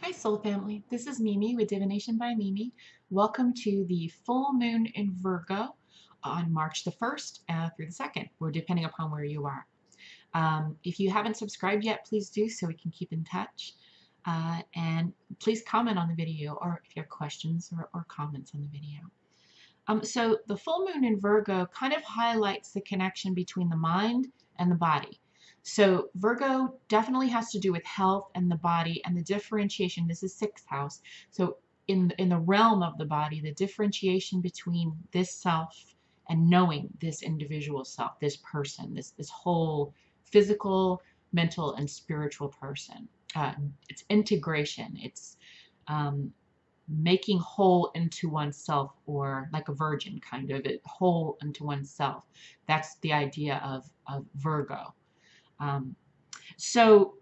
Hi Soul Family, this is Mimi with Divination by Mimi. Welcome to the full moon in Virgo on March the 1st through the 2nd, or depending upon where you are. If you haven't subscribed yet, please do so we can keep in touch. And please comment on the video or if you have questions or comments on the video. So the full moon in Virgo kind of highlights the connection between the mind and the body. So Virgo definitely has to do with health and the body and the differentiation. This is sixth house. So in the realm of the body, the differentiation between this self and knowing this individual self, this person, this whole physical, mental, and spiritual person. It's integration. It's making whole into oneself, or like a virgin kind of it whole into oneself. That's the idea of Virgo. So,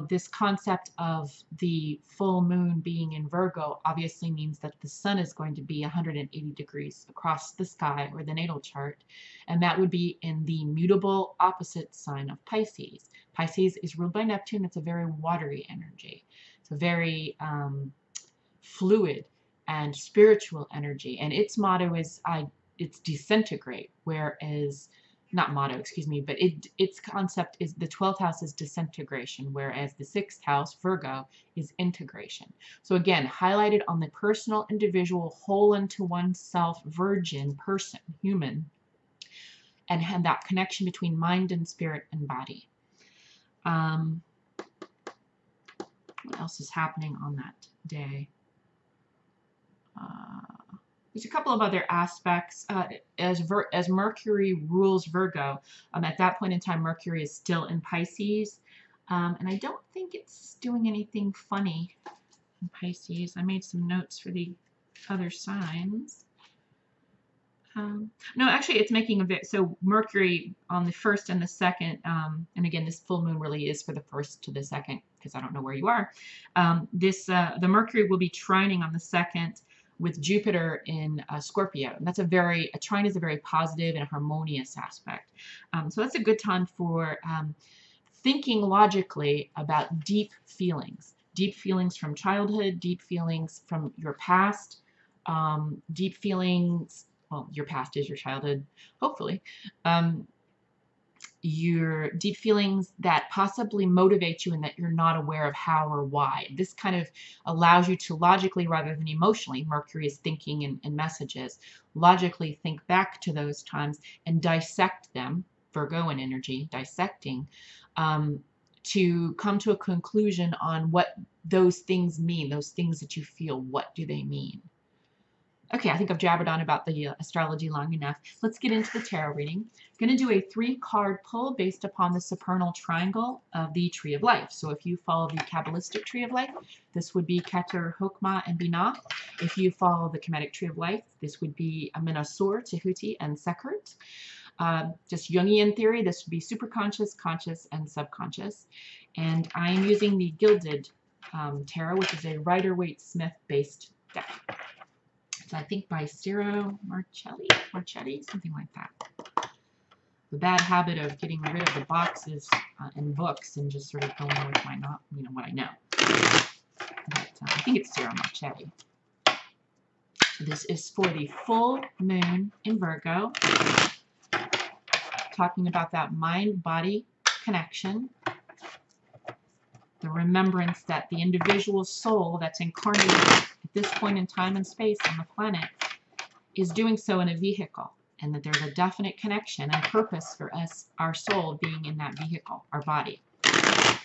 this concept of the full moon being in Virgo obviously means that the sun is going to be 180 degrees across the sky or the natal chart, and that would be in the mutable opposite sign of Pisces. Pisces is ruled by Neptune. It's a very watery energy. It's a very fluid and spiritual energy, and its motto is it's disintegrate, whereas not motto, excuse me, but its concept is the 12th house is disintegration, whereas the 6th house, Virgo, is integration. So again, highlighted on the personal, individual, whole unto oneself, virgin, person, human, and had that connection between mind and spirit and body. What else is happening on that day? There's a couple of other aspects. As Mercury rules Virgo, at that point in time, Mercury is still in Pisces. And I don't think it's doing anything funny in Pisces. I made some notes for the other signs. No, actually, it's making a bit. So Mercury on the 1st and the 2nd, and again, this full moon really is for the 1st to the 2nd, because I don't know where you are. The Mercury will be trining on the 2nd with Jupiter in Scorpio. And that's a trine is a very positive and harmonious aspect. So that's a good time for thinking logically about deep feelings from childhood, deep feelings from your past, deep feelings, well, your past is your childhood, hopefully. Your deep feelings that possibly motivate you and that you're not aware of how or why. This kind of allows you to logically rather than emotionally, Mercury is thinking and messages, logically think back to those times and dissect them, Virgoan energy, dissecting, to come to a conclusion on what those things mean, those things that you feel, what do they mean? Okay, I think I've jabbered on about the astrology long enough. Let's get into the tarot reading. I'm going to do a 3-card pull based upon the supernal triangle of the Tree of Life. So if you follow the Kabbalistic Tree of Life, this would be Keter, Chokmah, and Binah. If you follow the Kemetic Tree of Life, this would be Amenasur, Tehuti, and Sekert. Just Jungian theory, this would be superconscious, conscious, and subconscious. And I am using the Gilded Tarot, which is a Rider-Waite-Smith based deck. I think by Ciro Marchetti, something like that. The bad habit of getting rid of the boxes and books and just sort of going with what I know. But I think it's Ciro Marchetti. This is for the full moon in Virgo, talking about that mind-body connection, the remembrance that the individual soul that's incarnated at this point in time and space on the planet is doing so in a vehicle, and that there's a definite connection and purpose for us, our soul, being in that vehicle, our body.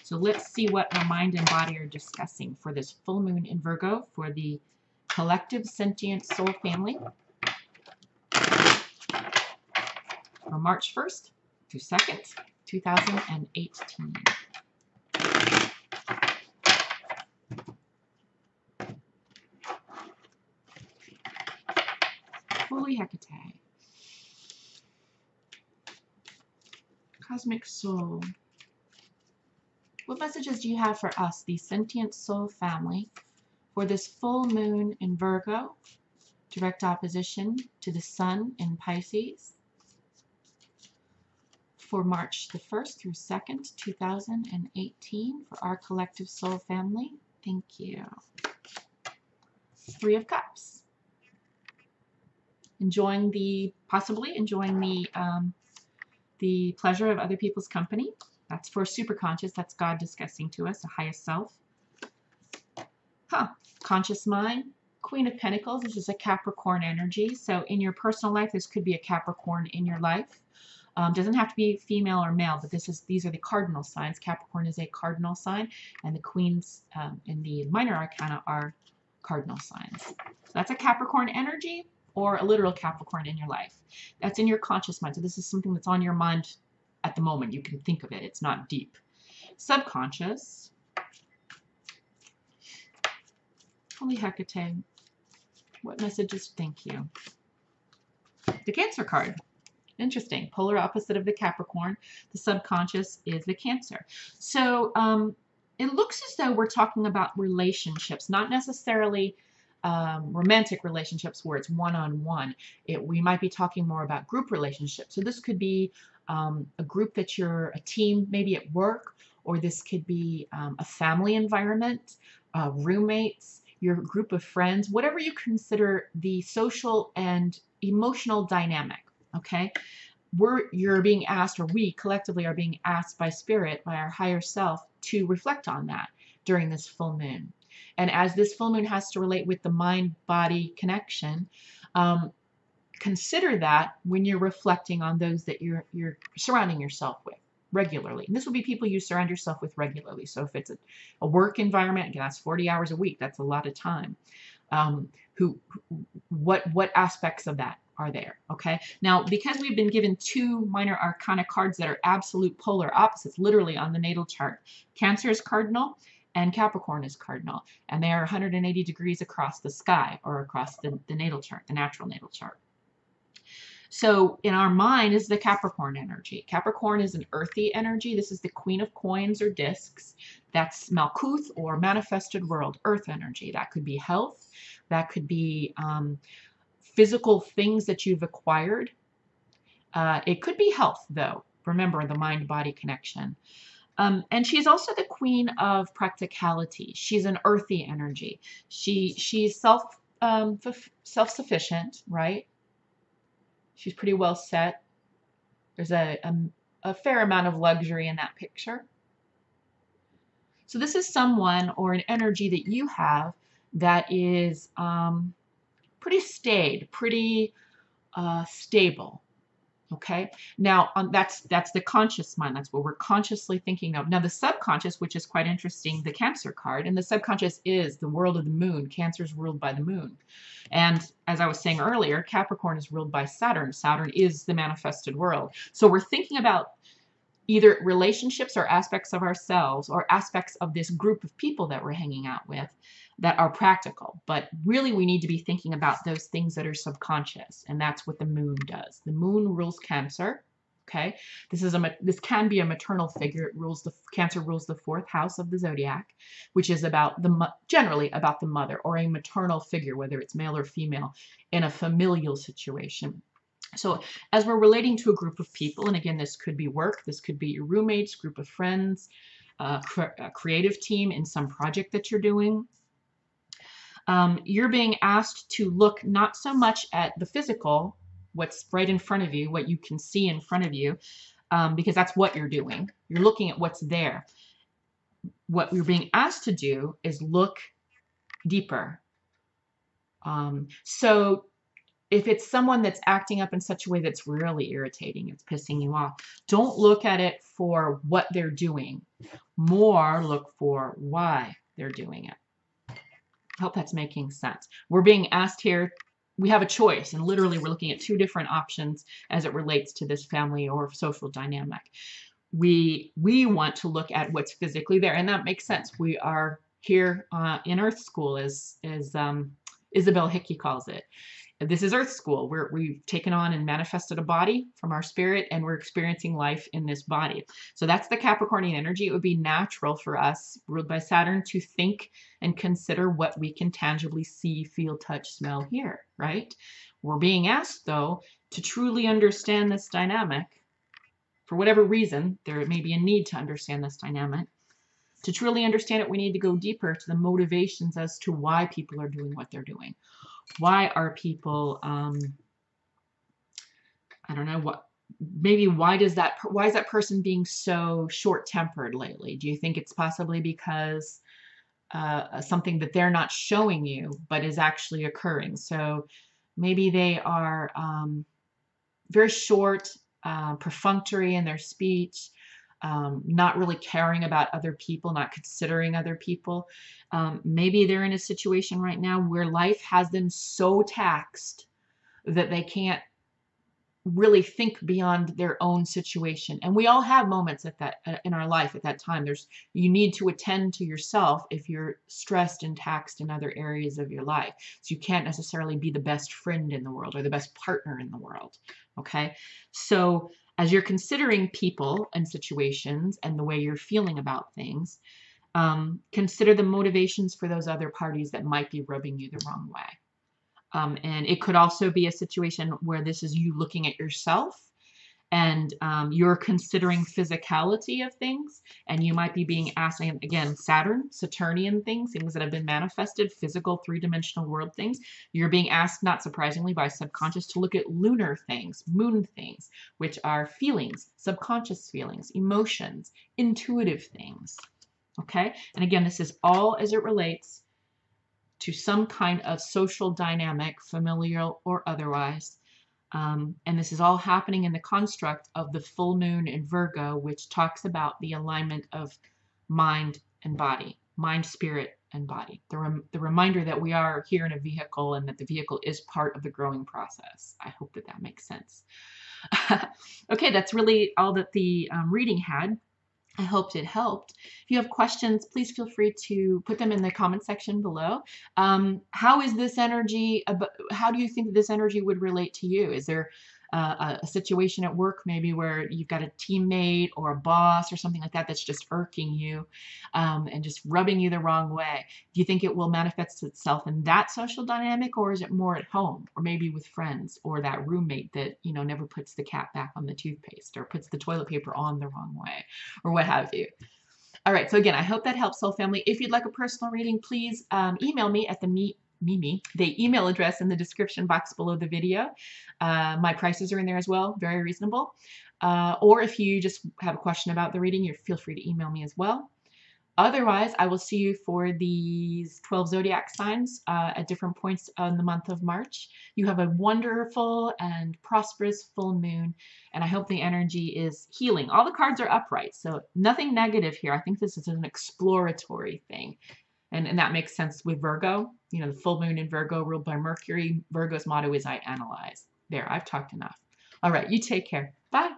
So let's see what our mind and body are discussing for this full moon in Virgo for the collective sentient soul family from March 1st to 2nd, 2018. Holy Hecate. Cosmic Soul. What messages do you have for us, the sentient soul family, for this full moon in Virgo, direct opposition to the sun in Pisces, for March the 1st through 2nd, 2018, for our collective soul family Thank you. Three of Cups. Possibly enjoying the pleasure of other people's company. That's for superconscious. That's God discussing to us, the highest self. Conscious mind. Queen of Pentacles. This is a Capricorn energy. So in your personal life, this could be a Capricorn in your life. Doesn't have to be female or male, but these are the cardinal signs. Capricorn is a cardinal sign, and the queens in the minor arcana are cardinal signs. So that's a Capricorn energy or a literal Capricorn in your life. That's in your conscious mind. So this is something that's on your mind at the moment. You can think of it. It's not deep. Subconscious. Holy Hecate. What messages? Thank you. The Cancer card. Interesting. Polar opposite of the Capricorn. The subconscious is the Cancer. So it looks as though we're talking about relationships, not necessarily romantic relationships where it's one-on-one. We might be talking more about group relationships. So this could be a group that you're a team, maybe at work, or this could be a family environment, roommates, your group of friends, whatever you consider the social and emotional dynamic. Okay, you're being asked, or we collectively are being asked by Spirit, by our higher self, to reflect on that during this full moon. And as this full moon has to relate with the mind-body connection, consider that when you're reflecting on those that you're surrounding yourself with regularly. And this will be people you surround yourself with regularly. So if it's a work environment, again, that's 40 hours a week. That's a lot of time. What aspects of that are there? Okay. Now, because we've been given two minor arcana cards that are absolute polar opposites, literally on the natal chart, Cancer is cardinal and Capricorn is cardinal, and they are 180 degrees across the sky, or across the natal chart, the natural natal chart. So in our mind is the Capricorn energy. Capricorn is an earthy energy. This is the Queen of Coins or discs. That's Malkuth, or manifested world, earth energy. That could be health. That could be physical things that you've acquired. It could be health, though. Remember the mind-body connection. And she's also the queen of practicality. She's an earthy energy. She's self-sufficient, right? She's pretty well set. There's a fair amount of luxury in that picture. So this is someone or an energy that you have that is pretty staid, pretty stable. Okay. Now that's the conscious mind. That's what we're consciously thinking of. Now the subconscious, which is quite interesting, the Cancer card, and the subconscious is the world of the moon. Cancer is ruled by the moon. And as I was saying earlier, Capricorn is ruled by Saturn. Saturn is the manifested world. So we're thinking about either relationships or aspects of ourselves or aspects of this group of people that we're hanging out with that are practical. But really we need to be thinking about those things that are subconscious, and that's what the moon does. The moon rules Cancer. Okay, this can be a maternal figure. Cancer rules the 4th house of the zodiac, which is about generally about the mother or a maternal figure, whether it's male or female, in a familial situation. So as we're relating to a group of people, and again, this could be work, this could be your roommates, group of friends, a creative team in some project that you're doing, you're being asked to look not so much at the physical, what's right in front of you, what you can see in front of you, because that's what you're doing. You're looking at what's there. What you're being asked to do is look deeper. So if it's someone that's acting up in such a way that's really irritating, it's pissing you off, don't look at it for what they're doing. More look for why they're doing it. I hope that's making sense. We're being asked here, we have a choice, and literally we're looking at two different options as it relates to this family or social dynamic. We want to look at what's physically there, and that makes sense. We are here in Earth School, as Isabel Hickey calls it. This is Earth School. We've taken on and manifested a body from our spirit, and we're experiencing life in this body. So that's the Capricornian energy. It would be natural for us, ruled by Saturn, to think and consider what we can tangibly see, feel, touch, smell, hear, right? We're being asked, though, to truly understand this dynamic. For whatever reason, there may be a need to understand this dynamic. To truly understand it, we need to go deeper to the motivations as to why people are doing what they're doing. Why are people, I don't know, maybe why is that person being so short-tempered lately? Do you think it's possibly because something that they're not showing you but is actually occurring? So maybe they are very short, perfunctory in their speech, not really caring about other people, not considering other people. Maybe they're in a situation right now where life has them so taxed that they can't really think beyond their own situation. And we all have moments at that in our life at that time. You need to attend to yourself if you're stressed and taxed in other areas of your life. So you can't necessarily be the best friend in the world or the best partner in the world. Okay? So as you're considering people and situations and the way you're feeling about things, consider the motivations for those other parties that might be rubbing you the wrong way. And it could also be a situation where this is you looking at yourself and you're considering physicality of things, and you might be being asked, again, Saturnian things that have been manifested, physical, three-dimensional world things. You're being asked, not surprisingly, by subconscious to look at lunar things, moon things, which are feelings, subconscious feelings, emotions, intuitive things. Okay? And again, this is all as it relates to some kind of social dynamic, familial or otherwise. And this is all happening in the construct of the full moon in Virgo, which talks about the alignment of mind and body, mind, spirit, and body. The reminder that we are here in a vehicle and that the vehicle is part of the growing process. I hope that makes sense. Okay, that's really all that the reading had. I hoped it helped. If you have questions, please feel free to put them in the comment section below. How is this energy, how do you think this energy would relate to you? Is there a situation at work maybe where you've got a teammate or a boss or something like that that's just irking you and just rubbing you the wrong way? Do you think it will manifest itself in that social dynamic, or is it more at home or maybe with friends or that roommate that, you know, never puts the cap back on the toothpaste or puts the toilet paper on the wrong way or what have you? All right, so again, I hope that helps, Soul Family. If you'd like a personal reading, please email me at the email address in the description box below the video. My prices are in there as well, very reasonable. Or if you just have a question about the reading, feel free to email me as well. Otherwise, I will see you for these 12 zodiac signs at different points in the month of March. You have a wonderful and prosperous full moon, and I hope the energy is healing. All the cards are upright, so nothing negative here. I think this is an exploratory thing, and that makes sense with Virgo. You know, the full moon in Virgo ruled by Mercury. Virgo's motto is I analyze. There, I've talked enough. All right, you take care. Bye.